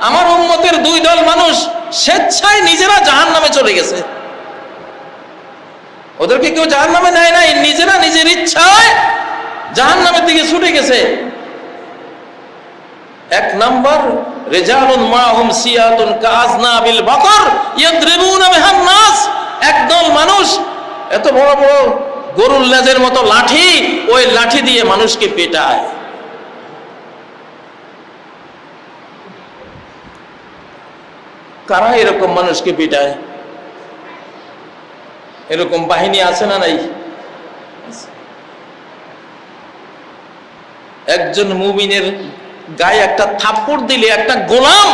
আমার উম্মতের দুই দল মানুষ স্বেচ্ছায় নিজেরা জাহান্নামে চলে গেছে। ওদেরকে কেউ জাহান্নামে নেয় নাই, নিজেরা নিজের ইচ্ছায় জাহান্নামের দিকে ছুটে গেছে। এক নাম্বার, রিজালুন মাহুম সিয়াতুন কাযনাবিল বাকর ইয়াদরিবুনা বিহান নাস। একদল মানুষ এত বড় বড় গরুর লেজের মতো লাঠি, ওই লাঠি দিয়ে মানুষকে পেটায়। কারা এরকম মানুষকে পিটায়? এরকম বাহিনী আছে না নাই? একজন মুমিনের গায়ে একটা থাপ্পড় দিলে একটা গোলাম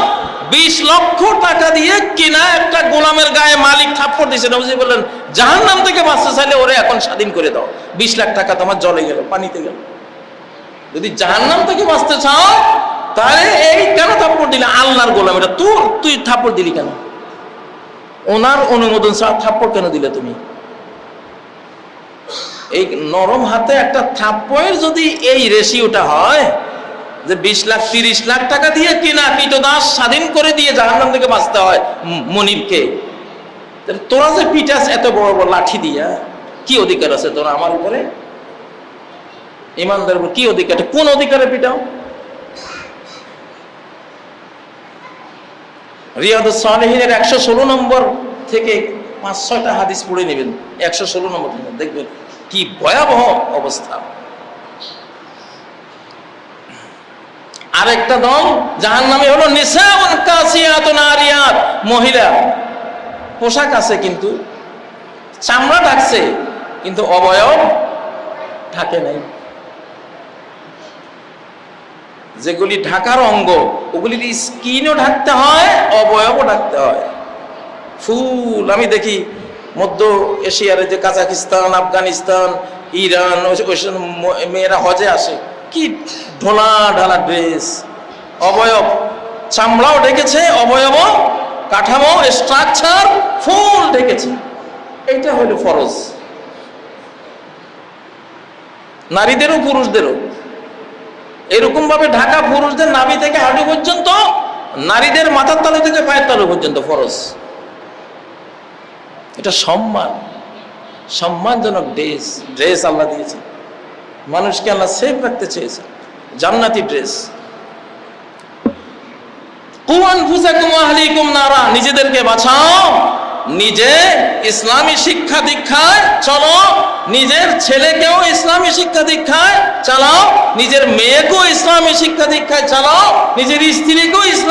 20 লক্ষ টাকা দিয়ে কিনা একটা গোলামের গায়ে মালিক থাপ্পড় দিয়েছে, নবীজি বললেন জাহান্নাম থেকে বাঁচতে চাইলে ওরে এখন স্বাধীন করে দাও, 20 লাখ টাকা তোমার জলে গেল, পানিতে গেল। যদি জাহান্নাম থেকে বাঁচতে চাও তাহলে এই কেন থাপ্পড় দিলে? আল্লাহর গোলাম, এটা তুই থাপ্পড় দিলি কেন? ওনার অনুমোদন ছাড়া থাপ্পড় কেন দিলে তুমি? এই নরম হাতে একটা থাপ্পড়ের যদি এই রেশিওটা হয় যে 20 লাখ 30 লাখ টাকা দিয়ে কিনা কীটদাস স্বাধীন করে দিয়ে জাহান্নাম থেকে বাঁচতে হয় মনিবকে, তোরা যে পিটাস এত বড় বড় লাঠি দিয়া, কি অধিকার আছে তোরা আমার উপরে? ইমানদার উপর কি অধিকার? কোন অধিকারে পিটাও? রিয়াদুস সালেহীনের 116 নম্বর থেকে 5-6টা হাদিস পড়ে নেবেন। 116 নম্বর দেখবেন কি ভয়াবহ অবস্থা। আরেকটা দল জাহান্নামে হলো নিসাউন কাসিয়াতুন আরিয়াত। মহিলা পোশাক আছে কিন্তু চামড়া ঢাকছে কিন্তু অবয়ব ঢাকে নাই। যেগুলি ঢাকার অঙ্গ ওগুলির স্কিনও ঢাকতে হয়, অবয়বও ঢাকতে হয়। ফুল আমি দেখি মধ্য এশিয়ার যে কাজাকিস্তান, আফগানিস্তান, ইরান, ওইসব মেয়েরা হজে আসে, কি ঢোলা ঢালা ড্রেস, অবয়ব চামড়াও ঢেকেছে, অবয়ব কাঠামো স্ট্রাকচার ফুল ঢেকেছে। এইটা হলো ফরজ, নারীদেরও পুরুষদেরও এরকম ভাবে ঢাকা। পুরুষদের নাভি থেকে হাঁটু পর্যন্ত, নারীদের মাথার তালু থেকে পায়ের তালু পর্যন্ত ফরজ। এটা সম্মানজনক ড্রেস আল্লাহ দিয়েছে মানুষকে। আল্লাহ সেফ রাখতে চেয়েছে, জান্নাতি ড্রেস। কু আনফুসাকুম ওয়া আহলিকুম নারা, নিজেদেরকে বাঁচাও, নিজে ইসলামী শিক্ষা দীক্ষায় চলো, নিজের ছেলেকেও ইসলামী শিক্ষা দীক্ষায় চালাও, নিজের মেয়েকেও ইসলামী শিক্ষা দীক্ষায় চালাও, নিজের স্ত্রীকেও